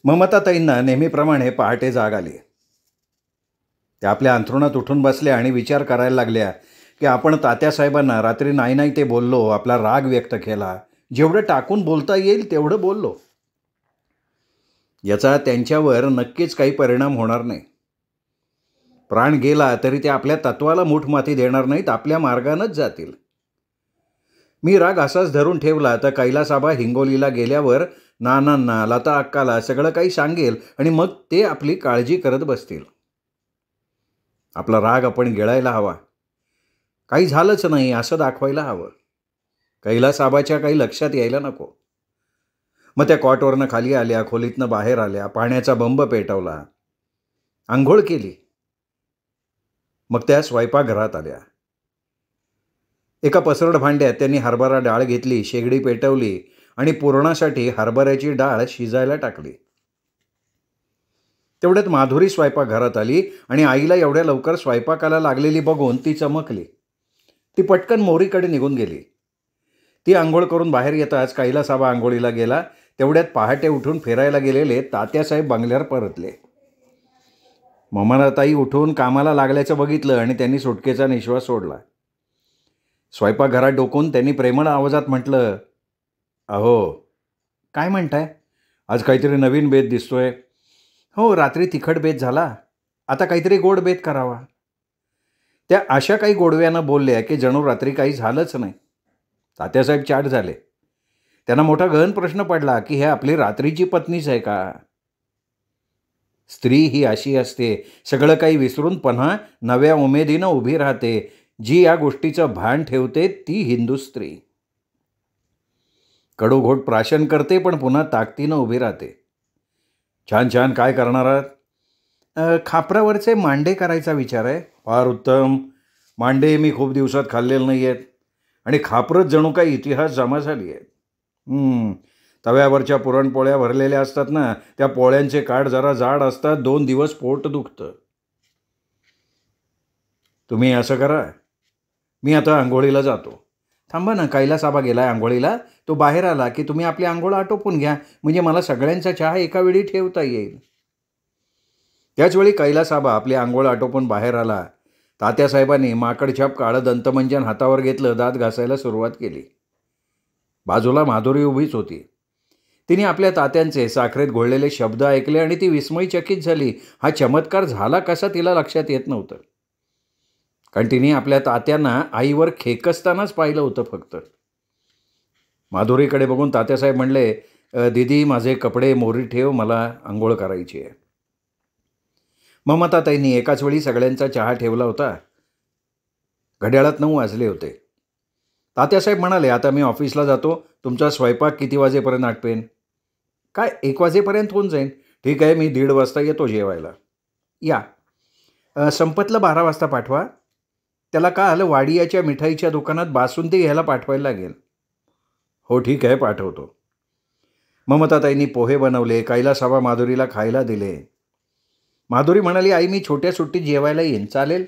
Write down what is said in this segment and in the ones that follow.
ममताताईंना नेहमीप्रमाणे पहाटे जाग आली. त्या आपल्या अंथरुणात उठून बसल्या आणि विचार करायला लागल्या की आपण तात्यासाहेबांना रात्री नाही नाही ते बोललो, आपला राग व्यक्त केला, जेवढं टाकून बोलता येईल तेवढं बोललो. याचा त्यांच्यावर नक्कीच काही परिणाम होणार नाही. प्राण गेला तरी ते आपल्या तत्वाला मूठमाती देणार नाहीत, आपल्या मार्गानंच जातील. मी राग असाच धरून ठेवला तर कैलासाबा हिंगोलीला गेल्यावर नानांना, लता अक्काला सगळं काही सांगेल आणि मग ते आपली काळजी करत बसतील. आपला राग आपण गिळायला हवा, काही झालंच नाही असं दाखवायला हवं. कैलासाबाच्या काही लक्षात यायला नको. मग त्या कॉटवरनं खाली आल्या, खोलीतनं बाहेर आल्या, पाण्याचा बंब पेटवला, आंघोळ केली. मग त्या स्वयंपाकघरात आल्या. एका पसरड भांड्यात त्यांनी हरभरा डाळ घेतली, शेगडी पेटवली आणि पुरणासाठी हरभऱ्याची डाळ शिजायला टाकली. तेवढ्यात माधुरी स्वयंपाकघरात आली आणि आईला एवढ्या लवकर स्वयंपाकाला लागलेली बघून ती चमकली. ती पटकन मोरीकडे निघून गेली. ती आंघोळ करून बाहेर येताच कैलासाबा आंघोळीला गेला. तेवढ्यात पहाटे उठून फिरायला गेलेले तात्यासाहेब बंगल्यावर परतले. ममताताई उठून कामाला लागल्याचं बघितलं आणि त्यांनी सुटकेचा निश्वास सोडला. स्वयंपाकघरात डोकून त्यांनी प्रेमळ आवाजात म्हटलं, अहो काय म्हणताय? आज काहीतरी नवीन बेत दिसतोय. हो, रात्री तिखट बेत झाला, आता काहीतरी गोड बेत करावा. त्या अशा काही गोडव्यानं बोलल्या की जणू रात्री काही झालंच नाही. तात्यासाहेब चाट झाले. त्यांना मोठा गहन प्रश्न पडला की हे आपली रात्रीची पत्नीच आहे का? स्त्री ही अशी असते, सगळं काही विसरून पुन्हा नव्या उमेदीनं उभी राहते. जी या गोष्टीचं भान ठेवते ती हिंदू स्त्री. कडूघोट प्राशन करते पण पुन्हा ताकदीनं उभी राहते. छान छान, काय करणार आहात? खापरावरचे मांडे करायचा विचार आहे. फार उत्तम. मांडे मी खूप दिवसात खाल्लेले नाही आहेत आणि खापरच जणू काही इतिहास जमा झाली आहे. तव्यावरच्या पुरणपोळ्या भरलेल्या असतात ना, त्या पोळ्यांचे काठ जरा जाड असतात, 2 दिवस पोट दुखतं. तुम्ही असं करा, मी आता आंघोळीला जातो. थांबा ना, कैलासाबा गेलाय आंघोळीला, तो बाहेर आला की तुम्ही आपली आंघोळ आटोपून घ्या, म्हणजे मला सगळ्यांचा चहा एका वेळी ठेवता येईल. त्याचवेळी कैलासाबा आपली आंघोळ आटोपून बाहेर आला. तात्यासाहेबांनी माकडछाप काळं दंतमंजन हातावर घेतलं, दात घासायला सुरुवात केली. बाजूला माधुरी उभीच होती. तिने आपल्या तात्यांचे साखरेत घोळलेले शब्द ऐकले आणि ती विस्मयचकित झाली. हा चमत्कार झाला कसा तिला लक्षात येत नव्हतं, कारण तिने आपल्या तात्यांना आईवर खेकसतानाच पाहिलं होतं फक्त. माधुरीकडे बघून तात्यासाहेब म्हणले, दीदी माझे कपडे मोरी ठेव, मला आंघोळ करायची आहे. ममताताईंनी एकाच वेळी सगळ्यांचा चहा ठेवला होता. घड्याळात 9 वाजले होते. तात्यासाहेब म्हणाले, आता मी ऑफिसला जातो, तुमचा स्वयंपाक किती वाजेपर्यंत आटपेन? काय 1 वाजेपर्यंत होऊन जाईन. ठीक आहे, मी 1:30 वाजता येतो जेवायला. या. संपतला 12 वाजता पाठवा. त्याला काल वाडियाच्या मिठाईच्या दुकानात बासुंदी घ्यायला पाठवायला लागेल. हो ठीक आहे, पाठवतो. ममताताईंनी पोहे बनवले. कैलासाबा माधुरीला खायला दिले. माधुरी म्हणाली, आई मी छोट्या सुट्टीत जेवायला येईन, चालेल?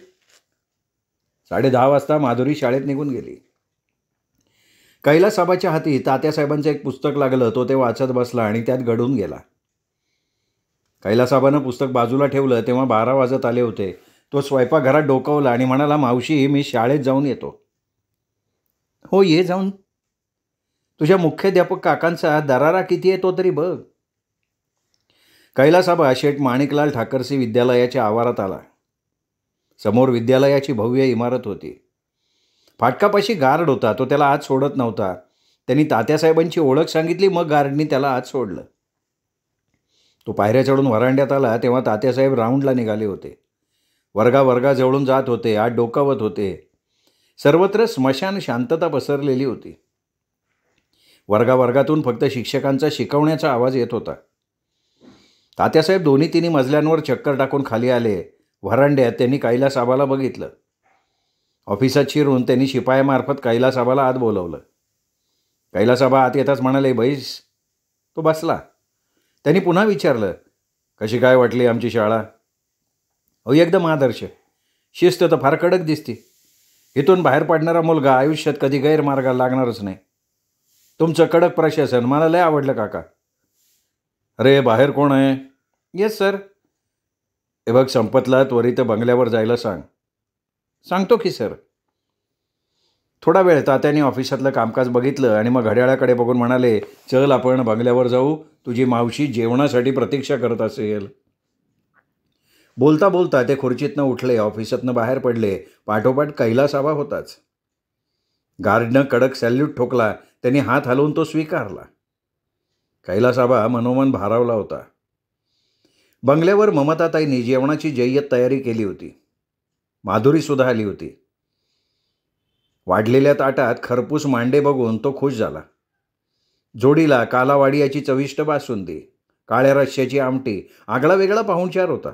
10:30 वाजता माधुरी शाळेत निघून गेली. कैलासाबाच्या हाती तात्यासाहेबांचं एक पुस्तक लागलं. तो ते वाचत बसला आणि त्यात गढून गेला. कैलासाबानं पुस्तक बाजूला ठेवलं तेव्हा 12 वाजत आले होते. तो स्वयंपाकघरात डोकावला आणि म्हणाला, मावशी मी शाळेत जाऊन येतो. हो ये जाऊन. तुझ्या मुख्याध्यापक काकांचा दरारा किती आहे तो तरी बघ. कैलासाबा शेठ माणिकलाल ठाकरसी विद्यालयाच्या आवारात आला. समोर विद्यालयाची भव्य इमारत होती. फाटकापाशी गार्ड होता. तो त्याला आत सोडत नव्हता. त्यांनी तात्यासाहेबांची ओळख सांगितली, मग गार्डनी त्याला आत सोडलं. तो पायऱ्या चढून व्हरांड्यात आला तेव्हा तात्यासाहेब राऊंडला निघाले होते. वर्गाजवळून जात होते, आत डोकावत होते. सर्वत्र स्मशान शांतता पसरलेली होती. वर्गातून फक्त शिक्षकांचा शिकवण्याचा आवाज येत होता. तात्यासाहेब 2-3 मजल्यांवर चक्कर टाकून खाली आले. व्हरांड्यात त्यांनी कैलासाबाला बघितलं. ऑफिसात शिरून त्यांनी शिपायामार्फत कैलासाबाला आत बोलवलं. कैलासाबा आत येताच म्हणाले, बैस. तो बसला. त्यांनी पुन्हा विचारलं, कशी काय वाटली आमची शाळा? हो एकदम आदर्श. शिस्त तर फार कडक दिसती. इथून बाहेर पडणारा मुलगा आयुष्यात कधी गैरमार्गाला लागणारच नाही. तुमचं कडक प्रशासन मला लय आवडलं काका. अरे बाहेर कोण आहे? Yes sir. हे बघ संपतला त्वरित बंगल्यावर जायला सांग. सांगतो की सर. थोडा वेळ तात्याने ऑफिसातलं कामकाज बघितलं आणि मग घड्याळाकडे बघून म्हणाले, चल आपण बंगल्यावर जाऊ, तुझी मावशी जेवणासाठी प्रतीक्षा करत असेल. बोलता बोलता ते खुर्चीतनं उठले, ऑफिसातनं बाहेर पडले. पाठोपाठ कैलासाबा होताच. गार्डनं कडक सॅल्यूट ठोकला. त्यांनी हात हलवून तो स्वीकारला. कैलासाबा मनोमन भारावला होता. बंगल्यावर ममताताईंनी जेवणाची जय्यत तयारी केली होती. माधुरीसुद्धा आली होती. वाढलेल्या ताटात खरपूस मांडे बघून तो खुश झाला. जोडीला कालावाडियाची चविष्ट बासुंदी, काळ्या रश्श्याची आमटी, आगळा वेगळा पाहुणचार होता.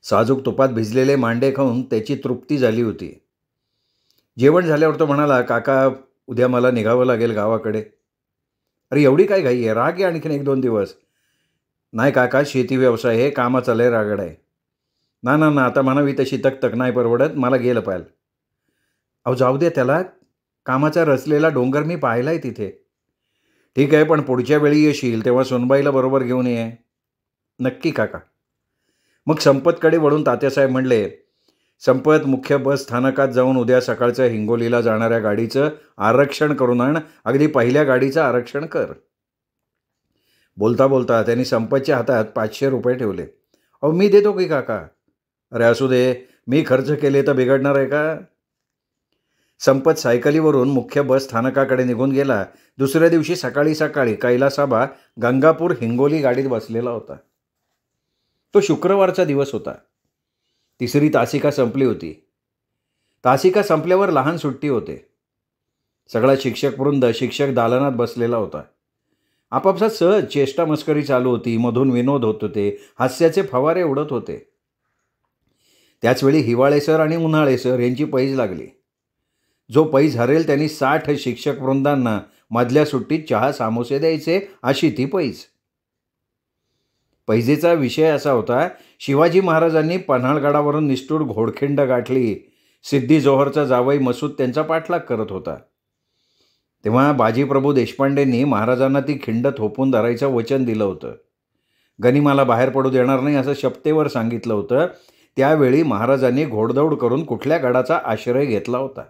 साजूक तुपात भिजलेले मांडे खाऊन त्याची तृप्ती झाली होती. जेवण झाल्यावर तो म्हणाला, काका उद्या मला निघावं लागेल गावाकडे. अरे एवढी काय घाई आहे? राग आहे आणखीन 1-2 दिवस. नाही काका, शेती व्यवसाय आहे, कामाचा लय रागड आहे. ना ना ना, आता म्हणावी तशी तक नाही परवडत, मला गेलं पाहिजे. अहो जाऊ दे त्याला, कामाचा रचलेला डोंगर मी पाहिलाय तिथे. ठीक आहे, पण पुढच्या वेळी येशील तेव्हा सुनबाईला बरोबर घेऊन ये. नक्की काका. मग संपतकडे वळून तात्यासाहेब म्हणले, संपत मुख्य बस स्थानकात जाऊन उद्या सकाळचं हिंगोलीला जाणाऱ्या गाडीचं आरक्षण करून आण. अगदी पहिल्या गाडीचं आरक्षण कर. बोलता बोलता त्यांनी संपतच्या हातात 500 रुपये ठेवले. अहो मी देतो की काका. अरे असू दे, मी खर्च केले तर बिघडणार आहे का? संपत सायकलीवरून मुख्य बस स्थानकाकडे निघून गेला. दुसऱ्या दिवशी सकाळी सकाळी कैलासाबा गंगापूर हिंगोली गाडीत बसलेला होता. तो शुक्रवारचा दिवस होता. तिसरी तासिका संपली होती. तासिका संपल्यावर लहान सुट्टी होते. सगळा शिक्षक वृंद शिक्षक दालनात बसलेला होता. आपापसात सहज चेष्टा मस्करी चालू होती. मधून विनोद होत होते. हास्याचे फवारे उडत होते. त्याचवेळी हिवाळे सर आणि उन्हाळे सर यांची पैज लागली. जो पैज हरेल त्यांनी 60 शिक्षक वृंदांना मधल्या सुट्टीत चहा सामोसे द्यायचे, अशी ती पैज. पैजेचा विषय असा होता, शिवाजी महाराजांनी पन्हाळगडावरून निष्ठूर घोडखिंड गाठली. सिद्धी जोहरचा जावई मसूद त्यांचा पाठलाग करत होता. तेव्हा बाजीप्रभू देशपांडेंनी महाराजांना ती खिंड थोपून धरायचं वचन दिलं होतं. गनिमाला बाहेर पडू देणार नाही असं शपथेवर सांगितलं होतं. त्यावेळी महाराजांनी घोडदौड करून कुठल्या गडाचा आश्रय घेतला होता.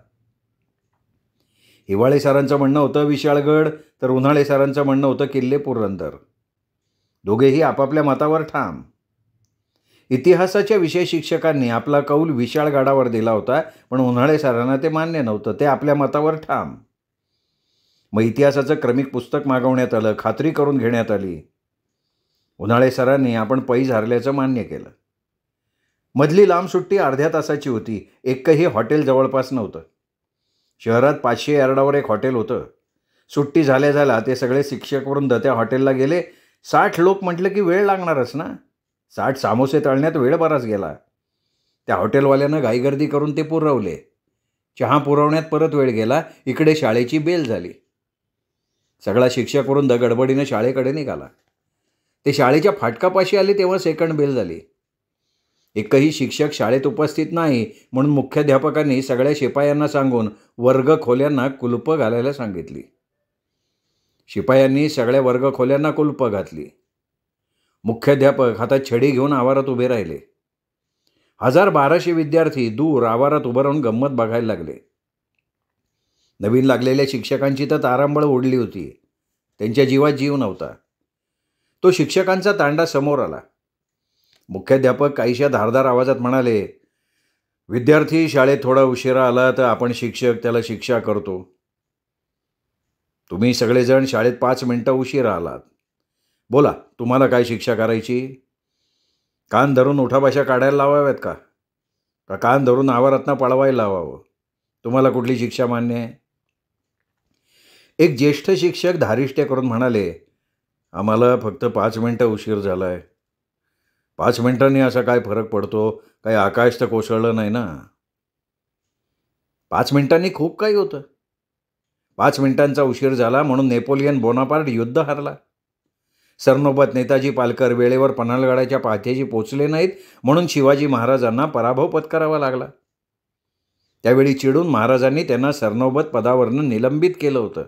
हिवाळे सरांचं म्हणणं होतं विशाळगड, तर उन्हाळे सरांचं म्हणणं होतं किल्ले पुरंदर. दोघेही आपापल्या मतावर ठाम. इतिहासाच्या विषय शिक्षकांनी आपला कौल विशाळगडावर दिला होता, पण उन्हाळे सरांना ते मान्य नव्हतं. ते आपल्या मतावर ठाम. मग इतिहासाचं क्रमिक पुस्तक मागवण्यात आलं. खात्री करून घेण्यात आली. उन्हाळे सरांनी आपण पैज हरल्याचं मान्य केलं. मधली लांब सुट्टी अर्ध्या तासाची होती. एकही हॉटेल जवळपास नव्हतं. शहरात 500 यार्डावर एक हॉटेल होतं. सुट्टी झाल्या ते सगळे शिक्षक वृंद त्या हॉटेलला गेले. 60 लोक म्हटलं की वेळ लागणारच ना. 60 सामोसे तळण्यात वेळ बराच गेला. त्या हॉटेलवाल्यानं घाईगर्दी करून ते पुरवले. चहा पुरवण्यात परत वेळ गेला. इकडे शाळेची बेल झाली. सगळा शिक्षक वृंद गडबडीनं शाळेकडे निघाला. ते शाळेच्या फाटकापाशी आले तेव्हा सेकंड बेल झाली. एकही शिक्षक शाळेत उपस्थित नाही म्हणून मुख्याध्यापकांनी सगळ्या शिपायांना सांगून वर्ग खोल्यांना कुलूप घालायला सांगितली. शिपायांनी सगळ्या वर्ग खोल्यांना कुलूप घातली. मुख्याध्यापक हातात छडी घेऊन आवारात उभे राहिले. 1200 विद्यार्थी दूर आवारात उभं राहून गंमत बघायला लागले. नवीन लागलेल्या शिक्षकांची तर तारांबळ ओढली होती. त्यांच्या जीवात जीव नव्हता. तो शिक्षकांचा तांडा समोर आला. मुख्याध्यापक काहीशा धारदार आवाजात म्हणाले, विद्यार्थी शाळेत थोडा उशिरा आला तर आपण शिक्षक त्याला शिक्षा करतो. तुम्ही सगळेजण शाळेत 5 मिनिटं उशिरा आलात. बोला, तुम्हाला काय शिक्षा करायची? कान धरून उठाभाषा काढायला लावाव्यात का कान धरून आवारातनं पळवायला लावावं? तुम्हाला कुठली शिक्षा मान्य आहे? एक ज्येष्ठ शिक्षक धारिष्ट्य करून म्हणाले, आम्हाला फक्त 5 मिनिटं उशीर झाला आहे. 5 मिनिटांनी असा काय फरक पडतो? काही आकाश तर कोसळलं नाही ना. 5 मिनिटांनी खूप काही होतं. 5 मिनिटांचा उशीर झाला म्हणून नेपोलियन बोनापार्ट युद्ध हरला. सरनोबत नेताजी पालकर वेळेवर पन्हाळगडाच्या पायथ्याशी पोचले नाहीत म्हणून शिवाजी महाराजांना पराभव पत्करावा लागला. त्यावेळी चिडून महाराजांनी त्यांना सरनोबत पदावरनं निलंबित केलं होतं.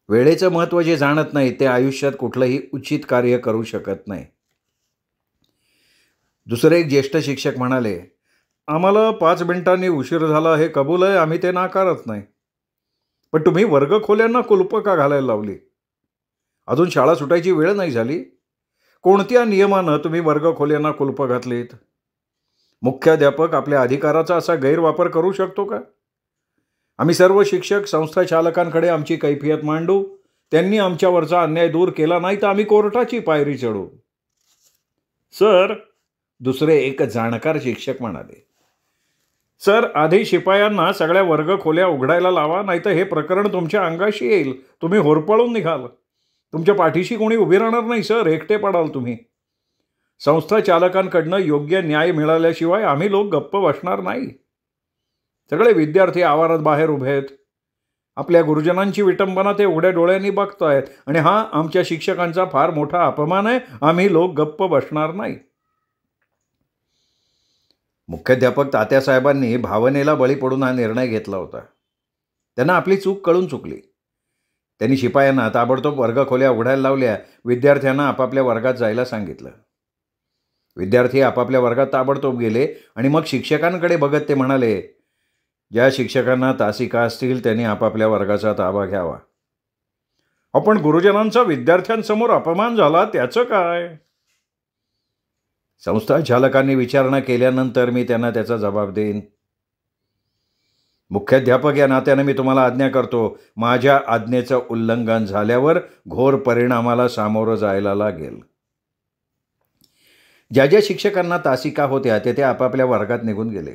वेळेचं महत्त्व जे जाणत नाही ते आयुष्यात कुठलंही उचित कार्य करू शकत नाही. दुसरे एक ज्येष्ठ शिक्षक म्हणाले, आम्हाला 5 मिनिटांनी उशीर झाला हे कबूल आहे, आम्ही ते नाकारत नाही. पण तुम्ही वर्गखोल्यांना कुलपं का घालायला लावली? अजून शाळा सुटायची वेळ नाही झाली. कोणत्या नियमानं तुम्ही वर्गखोल्यांना कुलपं घातलीत? मुख्याध्यापक आपल्या अधिकाराचा असा गैरवापर करू शकतो का? आम्ही सर्व शिक्षक संस्था चालकांकडे आमची कैफियत मांडू. त्यांनी आमच्यावरचा अन्याय दूर केला नाही तर आम्ही कोर्टाची पायरी चढू. सर, दुसरे एक जाणकार शिक्षक म्हणाले, सर, आधी शिपायांना सगळ्या वर्गखोल्या उघडायला लावा, नाहीतर हे प्रकरण तुमच्या अंगाशी येईल. तुम्ही होरपळून निघाल. तुमच्या पाठीशी कोणी उभी राहणार नाही सर, एकटे पडाल तुम्ही. संस्था चालकांकडनं योग्य न्याय मिळाल्याशिवाय आम्ही लोक गप्प बसणार नाही. सगळे विद्यार्थी आवारात बाहेर उभे आहेत. आपल्या गुरुजनांची विटंबना ते उघड्या डोळ्यांनी बघतायत आणि हा आमच्या शिक्षकांचा फार मोठा अपमान आहे. आम्ही लोक गप्प बसणार नाही. मुख्याध्यापक तात्यासाहेबांनी भावनेला बळी पडून हा निर्णय घेतला होता. त्यांना आपली चूक कळून चुकली. त्यांनी शिपायांना ताबडतोब वर्गखोल्या उघडायला लावल्या. विद्यार्थ्यांना आपापल्या वर्गात जायला सांगितलं. विद्यार्थी आपापल्या वर्गात ताबडतोब गेले आणि मग शिक्षकांकडे बघत ते म्हणाले, ज्या शिक्षकांना तासिका असतील त्यांनी आपापल्या वर्गाचा ताबा घ्यावा. आपण गुरुजनांचा विद्यार्थ्यांसमोर अपमान झाला त्याचं काय? संस्था चालकांनी विचारणा केल्यानंतर मी त्यांना त्याचा जबाब देईन. मुख्याध्यापक या नात्याने मी तुम्हाला आज्ञा करतो, माझ्या आज्ञेचं उल्लंघन झाल्यावर घोर परिणामाला सामोरं जायला लागेल. ज्या ज्या शिक्षकांना तासिका होत्या ते आपापल्या वर्गात निघून गेले.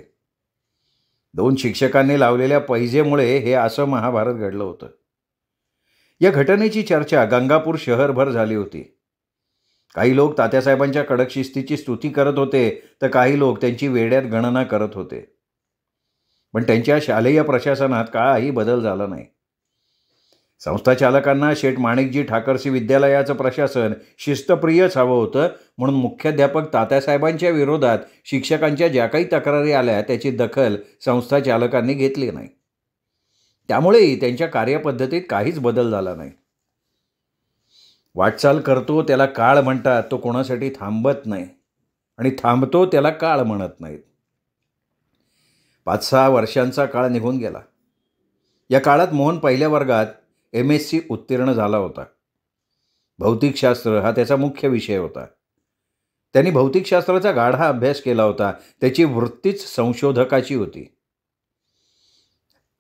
2 शिक्षकांनी लावलेल्या पैजेमुळे हे असं महाभारत घडलं होतं. या घटनेची चर्चा गंगापूर शहरभर झाली होती. काही लोक तात्यासाहेबांच्या कडक शिस्तीची स्तुती करत होते तर काही लोक त्यांची वेड्यात गणना करत होते. पण त्यांच्या शालेय प्रशासनात काही बदल झाला नाही. संस्था चालकांना शेठ माणिकजी ठाकरसी विद्यालयाचं प्रशासन शिस्तप्रियच हवं होतं, म्हणून मुख्याध्यापक तात्यासाहेबांच्या विरोधात शिक्षकांच्या ज्या काही तक्रारी आल्या त्याची दखल संस्था चालकांनी घेतली नाही. त्यामुळेही त्यांच्या कार्यपद्धतीत काहीच बदल झाला नाही. वाटचाल करतो त्याला काळ म्हणतात, तो कोणासाठी थांबत नाही आणि थांबतो त्याला काळ म्हणत नाहीत. 5-6 वर्षांचा काळ निघून गेला. या काळात मोहन पहिल्या वर्गात MSc उत्तीर्ण झाला होता. भौतिकशास्त्र हा त्याचा मुख्य विषय होता. त्यांनी भौतिकशास्त्राचा गाढा अभ्यास केला होता. त्याची वृत्तीच संशोधकाची होती.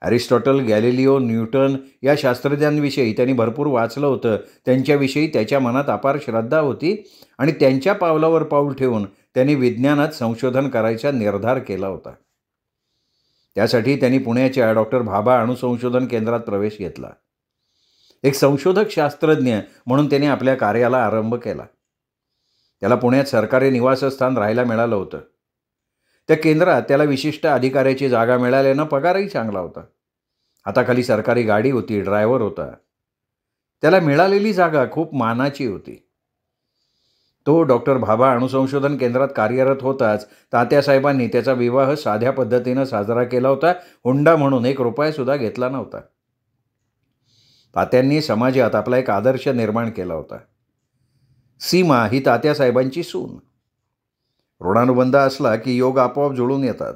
अरिस्टॉटल, गॅलिलिओ, न्यूटन या शास्त्रज्ञांविषयी त्यांनी भरपूर वाचलं होतं. त्यांच्याविषयी त्याच्या मनात अपार श्रद्धा होती आणि त्यांच्या पावलावर पाऊल ठेवून त्यांनी विज्ञानात संशोधन करायचा निर्धार केला होता. त्यासाठी त्यांनी पुण्याच्या डॉक्टर भाभा अणुसंशोधन केंद्रात प्रवेश घेतला. एक संशोधक शास्त्रज्ञ म्हणून त्याने आपल्या कार्याला आरंभ केला. त्याला पुण्यात सरकारी निवासस्थान राहायला मिळालं होतं. त्या केंद्रात त्याला विशिष्ट अधिकाऱ्याची जागा मिळाल्यानं पगारही चांगला होता. हाताखाली सरकारी गाडी होती, ड्रायव्हर होता. त्याला मिळालेली जागा खूप मानाची होती. तो डॉक्टर भाभा अणुसंशोधन केंद्रात कार्यरत होताच तात्यासाहेबांनी त्याचा विवाह साध्या पद्धतीनं साजरा केला होता. हुंडा म्हणून 1 रुपयासुद्धा घेतला नव्हता. तात्यांनी समाजात आपला एक आदर्श निर्माण केला होता. सीमा ही तात्यासाहेबांची सून. ऋणानुबंध असला की योग आपोआप जुळून येतात.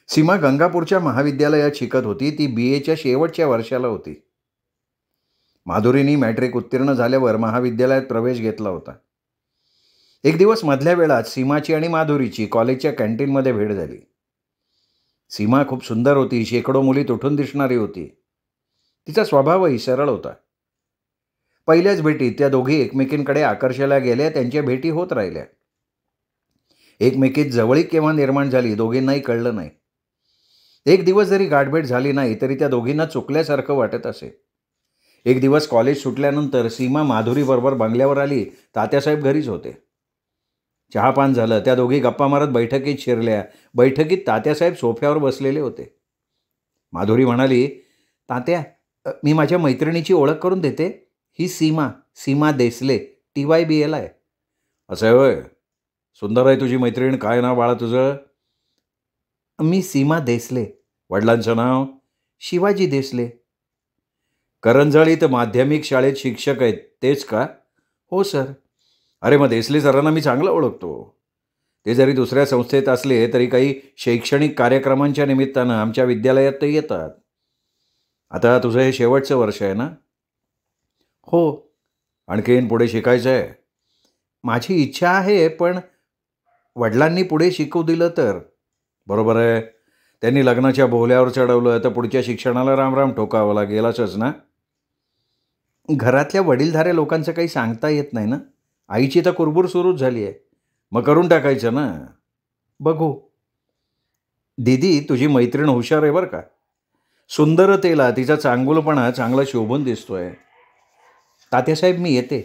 सीमा गंगापूरच्या महाविद्यालयात शिकत होती. ती BAच्या शेवटच्या वर्षाला होती. माधुरीनी मॅट्रिक उत्तीर्ण झाल्यावर महाविद्यालयात प्रवेश घेतला होता. एक दिवस मधल्या वेळात सीमाची आणि माधुरीची कॉलेजच्या कॅन्टीनमध्ये भेट झाली. सीमा खूप सुंदर होती. शेकडो मुलीत उठून दिसणारी होती. तिचा स्वभावही सरळ होता. पहिल्याच भेटीत त्या दोघी एकमेकींकडे आकर्षल्या गेल्या. त्यांच्या भेटी होत राहिल्या. एकमेकीत जवळीक केव्हा निर्माण झाली दोघींनाही कळलं नाही. एक दिवस जरी गाठभेट झाली नाही तरी त्या दोघींना चुकल्यासारखं वाटत असे. एक दिवस कॉलेज सुटल्यानंतर सीमा माधुरीबरोबर बंगल्यावर आली. तात्यासाहेब घरीच होते. चहापान झालं. त्या दोघी गप्पा मारत बैठकीत शिरल्या. बैठकीत तात्यासाहेब सोफ्यावर बसलेले होते. माधुरी म्हणाली, तात्या, मी माझ्या मैत्रिणीची ओळख करून देते. ही सीमा देसले, TYBL आहे. असं आहे होय? सुंदर आहे तुझी मैत्रीण. काय नाव बाळा तुझं? मी सीमा देसले. वडिलांचं नाव? शिवाजी देसले. करंजळीत माध्यमिक शाळेत शिक्षक आहेत तेच का? हो सर. अरे मग देसले सरांना मी चांगलं ओळखतो. ते जरी दुसऱ्या संस्थेत असले तरी काही शैक्षणिक कार्यक्रमांच्या निमित्तानं आमच्या विद्यालयात ते येतात. आता तुझं हे शेवटचं वर्ष आहे ना? हो. आणखीन पुढे शिकायचं आहे? माझी इच्छा आहे, पण वडिलांनी पुढे शिकू दिलं तर. बरोबर आहे. त्यांनी लग्नाच्या बोहल्यावर चढवलं तर पुढच्या शिक्षणाला रामराम ठोकावं लागेल असंच ना? घरातल्या वडीलधाऱ्या लोकांचं काही सांगता येत नाही ना. आईची तर कुरबुर सुरूच झाली आहे. मग करून टाकायचं ना. बघू. दीदी तुझी मैत्रीण हुशार आहे बरं का. सुंदरतेला तिचा चांगुलपणा चांगला शोभून दिसतोय. तात्यासाहेब मी येते.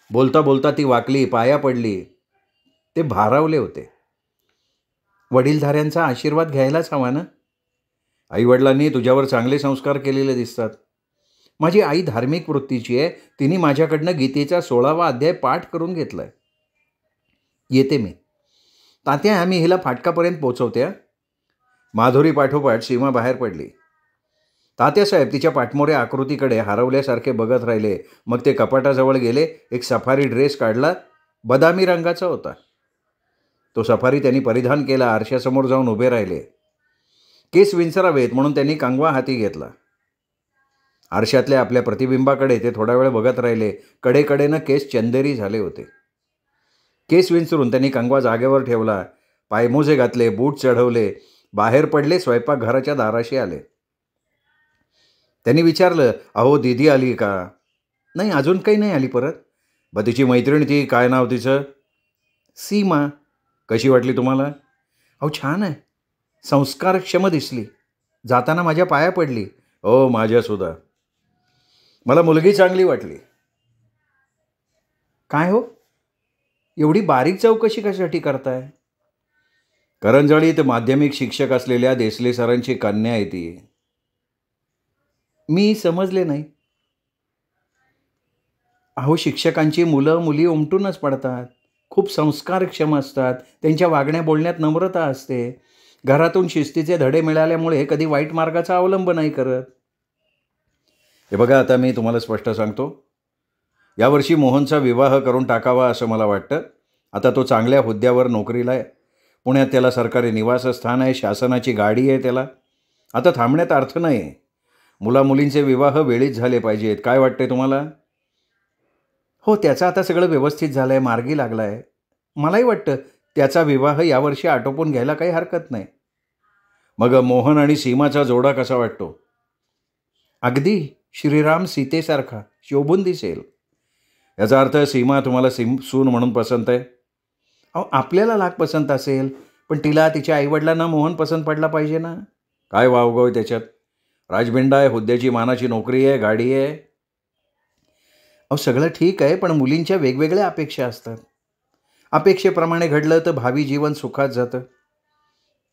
बोलता बोलता ती वाकली, पाया पडली. ते भारावले होते. वडीलधाऱ्यांचा आशीर्वाद घ्यायलाच हवा ना. आईवडिलांनी तुझ्यावर चांगले संस्कार केलेले दिसतात. माझी आई धार्मिक वृत्तीची आहे. तिने माझ्याकडनं गीतेचा 16वा अध्याय पाठ करून घेतलाय. येते मी. तात्या मी हिला फाटकापर्यंत पोचवते. माधुरी पाठोपाठ सीमा बाहेर पडली. तात्यासाहेब तिच्या पाठमोऱ्या आकृतीकडे हरवल्यासारखे बघत राहिले. मग ते कपाटाजवळ गेले. एक सफारी ड्रेस काढला. बदामी रंगाचा होता. तो सफारी त्यांनी परिधान केला. आरशासमोर जाऊन उभे राहिले. केस विंचरावेत म्हणून त्यांनी कंगवा हाती घेतला. आरशातल्या आपल्या प्रतिबिंबाकडे ते थोडा वेळ बघत राहिले. कडेकडेनं केस चंदेरी झाले होते. केस विंचरून त्यांनी कंगवा जागेवर ठेवला. पायमोजे घातले, बूट चढवले, बाहेर पडले, स्वयंपाकघराच्या दाराशी आले. त्यांनी विचारलं, अहो दीदी आली का? नाही अजून काही नाही आली परत. बरं तिची मैत्रीण ती काय नाव तिचं? सीमा. कशी वाटली तुम्हाला? अहो छान आहे. संस्कारक्षम दिसली. जाताना माझ्या पाया पडली. हो माझ्यासुद्धा. मला मुलगी चांगली वाटली. काय हो एवढी बारीक चौकशी कशासाठी करताय? करंजळीत माध्यमिक शिक्षक असलेल्या देसले सरांची कन्या आहे ती. मी समजले नाही. अहो शिक्षकांची मुलं मुली उमटूनच पडतात. खूप संस्कारक्षम असतात. त्यांच्या वागण्या बोलण्यात नम्रता असते. घरातून शिस्तीचे धडे मिळाल्यामुळे कधी वाईट मार्गाचा अवलंब नाही करत. हे बघा आता मी तुम्हाला स्पष्ट सांगतो. यावर्षी मोहनचा विवाह करून टाकावा असं मला वाटतं. आता तो चांगल्या हुद्द्यावर नोकरीला आहे. पुण्यात त्याला सरकारी निवासस्थान आहे. शासनाची गाडी आहे त्याला. आता थांबण्यात अर्थ नाही. मुलामुलींचे विवाह वेळीच झाले पाहिजेत. काय वाटते तुम्हाला? हो त्याचं आता सगळं व्यवस्थित झालं आहे. मार्गी लागला आहे. मलाही वाटतं त्याचा विवाह यावर्षी आटोपून घ्यायला काही हरकत नाही. मग मोहन आणि सीमाचा जोडा कसा वाटतो? अगदी श्रीराम सीतेसारखा शोभून दिसेल. याचा अर्थ सीमा तुम्हाला सून म्हणून पसंत आहे? अहो आपल्याला लाख पसंत असेल, पण तिला तिच्या आईवडिलांना मोहन पसंत पडला पाहिजे ना. काय वावगं आहे त्याच्यात? राजबिंडा आहे, हुद्द्याची मानाची नोकरी आहे, गाडी आहे. अहो सगळं ठीक आहे, पण मुलींच्या वेगवेगळ्या अपेक्षा असतात. अपेक्षेप्रमाणे घडलं तर भावी जीवन सुखात जातं.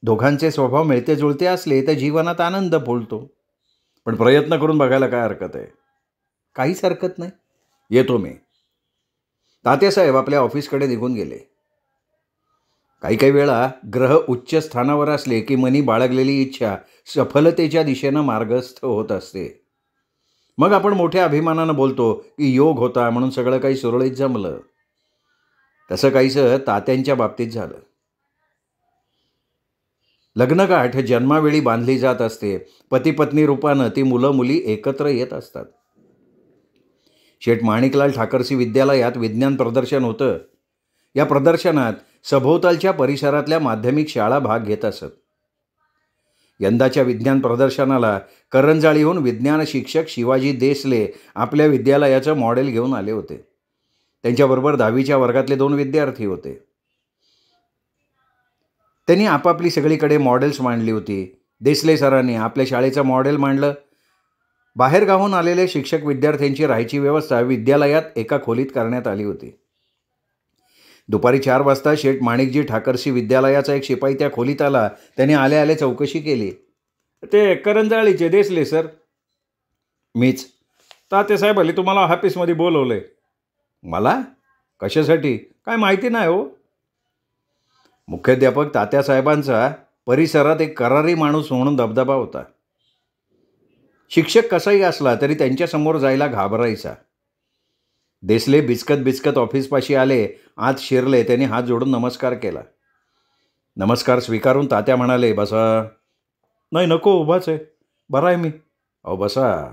दोघांचे स्वभाव मिळते जुळते असले तर जीवनात आनंद फुलतो. पण प्रयत्न करून बघायला काय हरकत आहे? काहीच हरकत नाही. येतो मी. तात्यासाहेब आपल्या ऑफिसकडे निघून गेले. काही काही वेळा ग्रह उच्च स्थानावर असले की मनी बाळगलेली इच्छा सफलतेच्या दिशेनं मार्गस्थ होत असते. मग आपण मोठ्या अभिमानानं बोलतो की योग होता म्हणून सगळं काही सुरळीत जमलं. तसं काहीसं तात्यांच्या बाबतीत झालं. लग्नगाठ जन्मावेळी बांधली जात असते. पती पत्नी रूपानं ती मुलं मुली एकत्र येत असतात. शेठ माणिकलाल ठाकरसी विद्यालयात विज्ञान प्रदर्शन होतं. या प्रदर्शनात सभोवतालच्या परिसरातल्या माध्यमिक शाळा भाग घेत असत. यंदाच्या विज्ञान प्रदर्शनाला करंजाळीहून विज्ञान शिक्षक शिवाजी देसले आपल्या विद्यालयाचं मॉडेल घेऊन आले होते. त्यांच्याबरोबर 10वीच्या वर्गातले 2 विद्यार्थी होते. त्यांनी आपापली सगळीकडे मॉडेल्स मांडली होती. देसले सरांनी आपल्या शाळेचं मॉडेल मांडलं. बाहेरगावाहून आलेले शिक्षक विद्यार्थ्यांची राहायची व्यवस्था विद्यालयात एका खोलीत करण्यात आली होती. दुपारी 4 वाजता शेठ माणिकजी ठाकरसी विद्यालयाचा एक शिपाई त्या खोलीत आला. त्याने आले आले चौकशी केली. ते करंजाळीचे देसले सर? मीच. तात्यासाहेब आले तुम्हाला ऑफिसमध्ये बोलवलंय. मला? कशासाठी? काय माहिती नाही हो. मुख्याध्यापक तात्यासाहेबांचा परिसरात एक करारी माणूस म्हणून दबदबा होता. शिक्षक कसाही असला तरी त्यांच्यासमोर जायला घाबरायचा. देसले बिचकत बिचकत ऑफिसपाशी आले. आत शिरले. त्यांनी हात जोडून नमस्कार केला. नमस्कार स्वीकारून तात्या म्हणाले, बसा. नाही नको, उभाच आहे, बरा आहे मी. अहो बसा.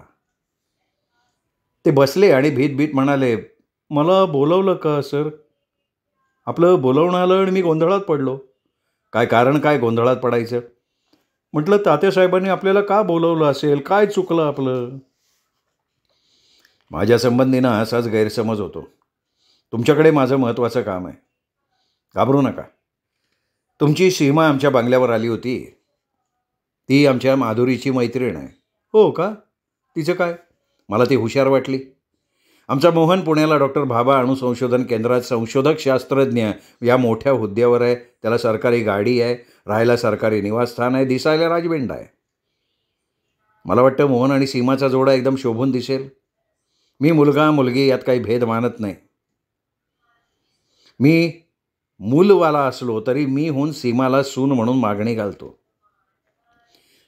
ते बसले आणि भीत म्हणाले, मला बोलवलं का सर? आपलं बोलवणं आलं आणि मी गोंधळात पडलो. काय कारण, काय गोंधळात पडायचं? म्हटलं तात्यासाहेबांनी आपल्याला का बोलवलं असेल, काय चुकलं आपलं? माझ्या संबंधीनं असाच गैरसमज होतो. तुमच्याकडे माझं महत्त्वाचं काम आहे. घाबरू नका. तुमची सीमा आमच्या बंगल्यावर आली होती. ती आमच्या माधुरीची मैत्रीण आहे. हो का? तिचं काय? मला ती हुशार वाटली. आमचा मोहन पुण्याला डॉक्टर भाभा अणुसंशोधन केंद्रात संशोधक शास्त्रज्ञ या मोठ्या हुद्द्यावर आहे. त्याला सरकारी गाडी आहे, राहायला सरकारी निवासस्थान आहे, दिसायला राजबेंडा आहे. मला वाटतं मोहन आणि सीमाचा जोडा एकदम शोभून दिसेल. मी मुलगा मुलगी यात काही भेद मानत नाही. मी मूलवाला असलो तरी मी होऊन सीमाला सून म्हणून मागणी घालतो.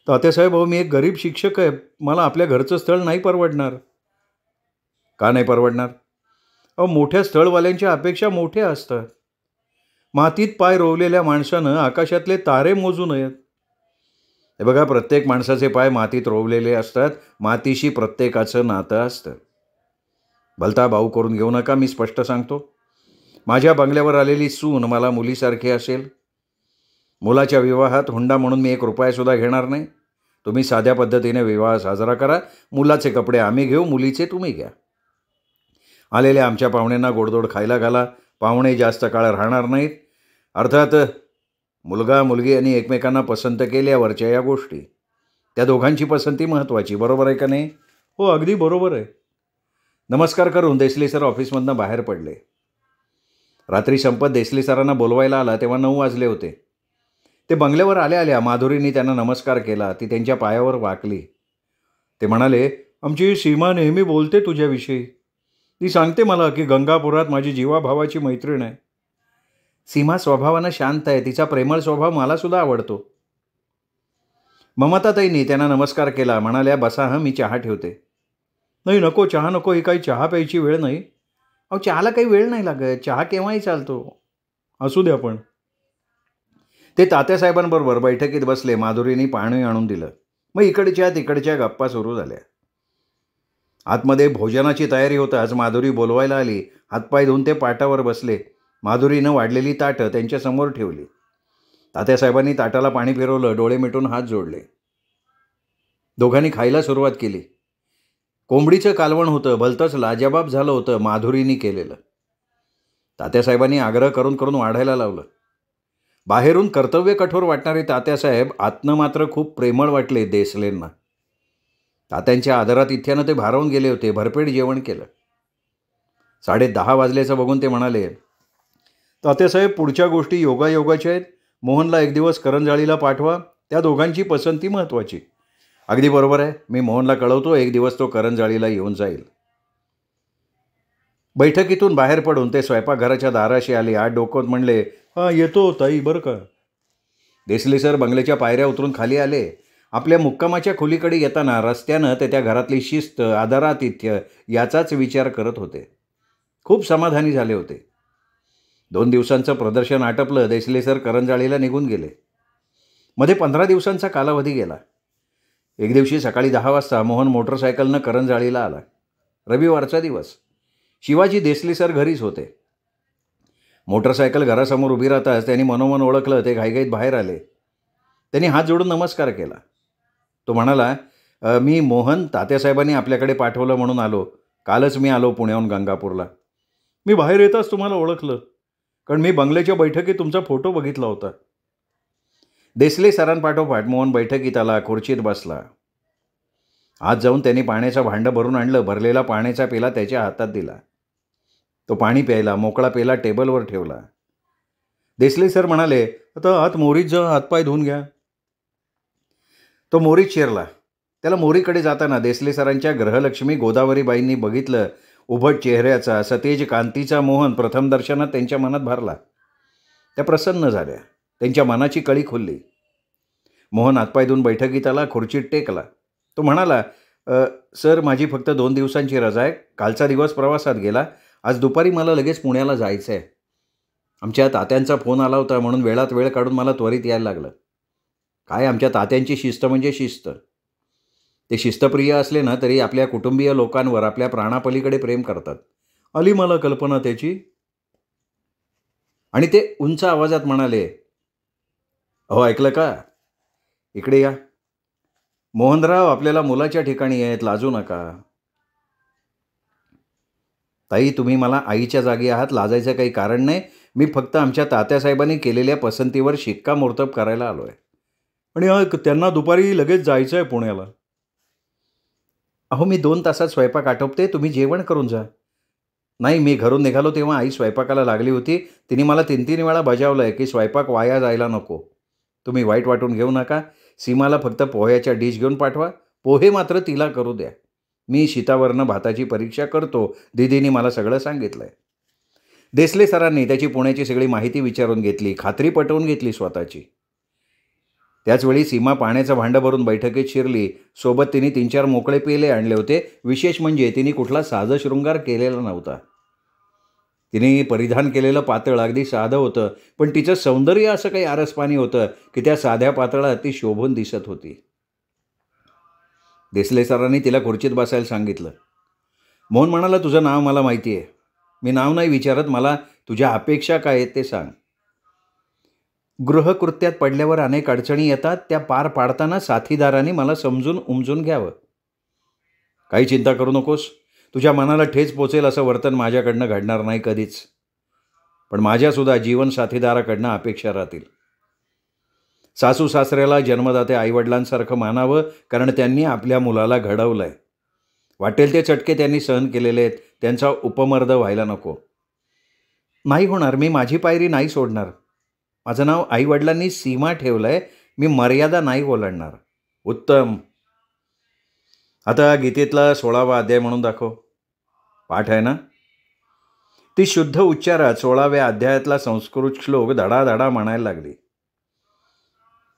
तात्यासाहेब, अहो मी एक गरीब शिक्षक आहे. मला आपल्या घरचं स्थळ नाही परवडणार. का नाही परवडणार? अहो मोठ्या स्थळवाल्यांच्या अपेक्षा मोठ्या असतात. मातीत पाय रोवलेल्या माणसानं आकाशातले तारे मोजू नयेत. हे बघा, प्रत्येक माणसाचे पाय मातीत रोवलेले असतात. मातीशी प्रत्येकाचं नातं असतं. भलता भाऊ करून घेऊ नका. मी स्पष्ट सांगतो, माझ्या बंगल्यावर आलेली सून मला मुलीसारखी असेल. मुलाच्या विवाहात हुंडा म्हणून मी 1 रुपयासुद्धा घेणार नाही. तुम्ही साध्या पद्धतीने विवाह साजरा करा. मुलाचे कपडे आम्ही घेऊ, मुलीचे तुम्ही घ्या. आलेल्या आमच्या पाहुण्यांना गोडधोड खायला घाला. पाहुणे जास्त काळ राहणार नाहीत. अर्थात मुलगा मुलगी यांनी एकमेकांना पसंत केल्यावरच्या या गोष्टी, त्या दोघांची पसंती महत्त्वाची. बरोबर आहे का नाही? हो, अगदी बरोबर आहे. नमस्कार करून देसले सर ऑफिसमधनं बाहेर पडले. रात्री संपत देसले सरांना बोलवायला आला तेव्हा 9 वाजले होते. ते बंगल्यावर आल्या आल्या माधुरींनी त्यांना नमस्कार केला. ती त्यांच्या पायावर वाकली. ते म्हणाले, आमची सीमा नेहमी बोलते तुझ्याविषयी. ती सांगते मला की गंगापुरात माझी जीवाभावाची मैत्रीण आहे. सीमा स्वभावानं शांत आहे. तिचा प्रेमळ स्वभाव मलासुद्धा आवडतो. ममताताईंनी त्यांना नमस्कार केला. म्हणाल्या, बसा हं, मी चहा ठेवते. नाही नको, चहा नको. ही काही चहा प्यायची वेळ नाही. अहो चहाला काही वेळ नाही लागत. चहा केव्हाही चालतो. असू द्या पण. ते तात्यासाहेबांबरोबर बैठकीत बसले. माधुरींनी पाणी आणून दिलं. मग इकडच्या तिकडच्या गप्पा सुरू झाल्या. आतमध्ये भोजनाची तयारी होताच माधुरी बोलवायला आली. हातपाय धुवून ते पाटावर बसले. माधुरीनं वाढलेली ताटं त्यांच्यासमोर ठेवली. तात्यासाहेबांनी ताटाला पाणी फिरवलं. डोळे मिटून हात जोडले. दोघांनी खायला सुरुवात केली. कोंबडीचं कालवण होतं. भलतंच लाजवाब झालं होतं माधुरींनी केलेलं. तात्यासाहेबांनी आग्रह करून करून वाढायला लावलं. बाहेरून कर्तव्य कठोर वाटणारे तात्यासाहेब आतनं मात्र खूप प्रेमळ वाटले देसलेंना. तात्यांच्या आदरातिथ्यानं ते भारावून गेले होते. भरपेट जेवण केलं. 10:30 वाजल्याचं बघून ते म्हणाले, तात्यासाहेब, पुढच्या गोष्टी योगायोगाच्या आहेत. मोहनला 1 दिवस करंजाळीला पाठवा. त्या दोघांची पसंती महत्त्वाची. अगदी बरोबर आहे. मी मोहनला कळवतो. 1 दिवस तो करंजाळीला येऊन जाईल. बैठकीतून बाहेर पडून ते स्वयंपाकघराच्या दाराशी आले. आत डोकवत म्हणले, हां येतो ताई, बरं का. देसले सर बंगल्याच्या पायऱ्या उतरून खाली आले. आपल्या मुक्कामाच्या खोलीकडे येताना रस्त्यानं ते त्या घरातली शिस्त, आदरातिथ्य याचाच विचार करत होते. खूप समाधानी झाले होते. 2 दिवसांचं प्रदर्शन आटपलं. देसले सर करंजाळीला निघून गेले. मध्ये 15 दिवसांचा कालावधी गेला. एक दिवशी सकाळी 10 वाजता मोहन मोटरसायकलनं करंजाळीला आला. रविवारचा दिवस. शिवाजी देसले सर घरीच होते. मोटरसायकल घरासमोर उभी राहताच त्यांनी मनोमन ओळखलं. ते घाईघाईत बाहेर आले. त्यांनी हात जोडून नमस्कार केला. तो म्हणाला, मी मोहन, तात्यासाहेबांनी आपल्याकडे पाठवलं म्हणून आलो. कालच मी आलो पुण्याहून गंगापूरला. मी बाहेर येताच तुम्हाला ओळखलं, कारण मी बंगल्याच्या बैठकीत तुमचा फोटो बघितला होता. देसले सरांपाठोपाठ मोहन बैठकीत आला. खुर्चीत बसला. आत जाऊन त्यांनी पाण्याचं भांडं भरून आणलं. भरलेला पाण्याचा पेला त्याच्या हातात दिला. तो पाणी प्यायला. मोकळा पेला टेबलवर ठेवला. देसले सर म्हणाले, आता आत मोरीत जा, हातपाय धुवून घ्या. तो मोरीत शिरला. त्याला मोरीकडे जाताना देसले सरांच्या गृहलक्ष्मी गोदावरीबाईंनी बघितलं. उभट चेहऱ्याचा, सतेज कांतीचा मोहन प्रथम दर्शनात त्यांच्या मनात भरला. त्या प्रसन्न झाल्या. त्यांच्या मनाची कळी खुलली. मोहन हातपाय धुवून बैठकीत आला. खुर्चीत टेकला. तो म्हणाला, सर माझी फक्त 2 दिवसांची रजा आहे. कालचा दिवस प्रवासात गेला. आज दुपारी मला लगेच पुण्याला जायचं आहे. आमच्या तात्यांचा फोन आला होता म्हणून वेळात वेळ काढून मला त्वरित यायला लागलं. काय आमच्या तात्यांची शिस्त म्हणजे शिस्त. ते शिस्तप्रिय असले ना तरी आपल्या कुटुंबीय लोकांवर आपल्या प्राणापलीकडे प्रेम करतात. आली मला कल्पना त्याची. आणि ते उंच आवाजात म्हणाले, अहो ऐकलं का? इकडे या. मोहनराव आपल्याला मुलाच्या ठिकाणी आहेत, लाजू नका. ताई तुम्ही मला आईच्या जागी आहात, लाजायचं काही कारण नाही. मी फक्त आमच्या तात्यासाहेबांनी केलेल्या पसंतीवर शिक्कामोर्तब करायला आलो आहे. आणि त्यांना दुपारी लगेच जायचं आहे पुण्याला. अहो मी 2 तासात स्वयंपाक आटोपते, तुम्ही जेवण करून जा. नाही मी घरून निघालो तेव्हा आई स्वयंपाकाला लागली होती. तिने मला 3-3 वेळा बजावलं आहे की स्वयंपाक वाया जायला नको. तुम्ही वाईट वाटून घेऊ नका. सीमाला फक्त पोह्याच्या डिश घेऊन पाठवा. पोहे मात्र तिला करू द्या. मी शीतावरनं भाताची परीक्षा करतो. दीदीने मला सगळं सांगितलं आहे. देसले सरांनी त्याची पुण्याची सगळी माहिती विचारून घेतली. खात्री पटवून घेतली स्वतःची. त्याचवेळी सीमा पाण्याचं भांडं भरून बैठकीत शिरली. सोबत तिने 3-4 मोकळे पेले आणले होते. विशेष म्हणजे तिने कुठला साज शृंगार केलेला नव्हता. तिने परिधान केलेलं पातळ अगदी साधं होतं, पण तिचं सौंदर्य असं काही आरसपाणी होतं की त्या साध्या पातळात ती शोभून दिसत होती. देसले सरांनी तिला खुर्चीत बसायला सांगितलं. मोहन म्हणाला, तुझं नाव मला माहिती आहे. मी नाव नाही विचारत, मला तुझ्या अपेक्षा काय आहेत ते सांग. गृहकृत्यात पडल्यावर अनेक अडचणी येतात, त्या पार पाडताना साथीदारांनी मला समजून उमजून घ्यावं. काही चिंता करू नकोस. तुझ्या मनाला ठेच पोचेल असं वर्तन माझ्याकडनं घडणार नाही कधीच. पण माझ्यासुद्धा जीवन साथीदाराकडनं अपेक्षा राहतील. सासू सासऱ्याला जन्मदात्या आईवडिलांसारखं मानावं, कारण त्यांनी आपल्या मुलाला घडवलं आहे. वाटेल ते चटके त्यांनी सहन केलेले आहेत, त्यांचा उपमर्द व्हायला नको. नाही होणार, मी माझी पायरी नाही सोडणार. माझं नाव आईवडिलांनी सीमा ठेवलं आहे, मी मर्यादा नाही ओलांडणार. उत्तम. आता गीतेतला 16वा अध्याय म्हणून दाखव. पाठ आहे ना? ती शुद्ध उच्चारात 16व्या अध्यायातला संस्कृत श्लोक धडाधडा म्हणायला लागली.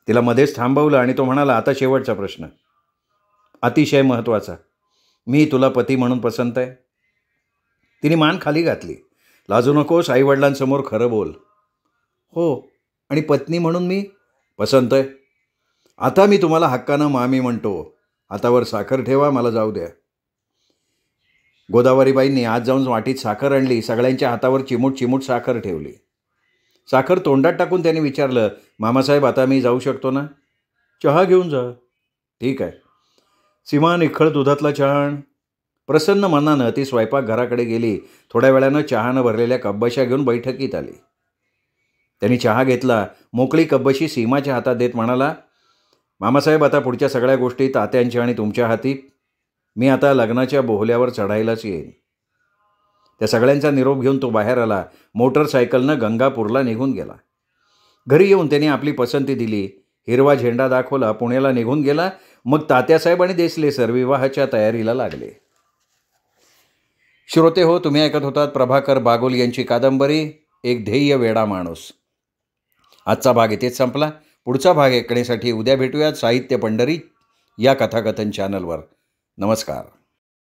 तिला मध्येच थांबवलं आणि तो म्हणाला, आता शेवटचा प्रश्न, अतिशय महत्त्वाचा. मी तुला पती म्हणून पसंत आहे? तिने मान खाली घातली. लाजू नकोस, आईवडिलांसमोर खरं बोल. हो, आणि पत्नी म्हणून मी पसंत आहे. आता मी तुम्हाला हक्कानं मामी म्हणतो. हातावर साखर ठेवा, मला जाऊ द्या. गोदावरीबाईंनी आज जाऊन वाटीत साखर आणली. सगळ्यांच्या हातावर चिमूट चिमूट साखर ठेवली. साखर तोंडात टाकून त्याने विचारलं, मामासाहेब आता मी जाऊ शकतो ना? चहा घेऊन जा. ठीक आहे. सीमा निखळ दुधातला चहा आण. प्रसन्न मनानं ती स्वयंपाकघराकडे गेली. थोड्या वेळानं चहानं भरलेल्या कब्बशा घेऊन बैठकीत आली. त्यांनी चहा घेतला. मोकळी कब्बशी सीमाच्या हातात देत म्हणाला, मामासाहेब आता पुढच्या सगळ्या गोष्टी तात्यांच्या आणि तुमच्या हाती. मी आता लग्नाच्या बोहल्यावर चढायलाच येईन. त्या सगळ्यांचा निरोप घेऊन तो बाहेर आला. मोटरसायकलनं गंगापूरला निघून गेला. घरी येऊन त्याने आपली पसंती दिली. हिरवा झेंडा दाखवला. पुण्याला निघून गेला. मग तात्यासाहेब आणि देसले सर विवाहाच्या तयारीला लागले. श्रोते हो, तुम्ही ऐकत होतात प्रभाकर बागुल यांची कादंबरी एक ध्येय वेडा माणूस. आजचा भाग इथेच संपला. पुढचा भाग ऐकण्यासाठी उद्या भेटूयात साहित्य पंढरी या कथाकथन चॅनलवर. नमस्कार.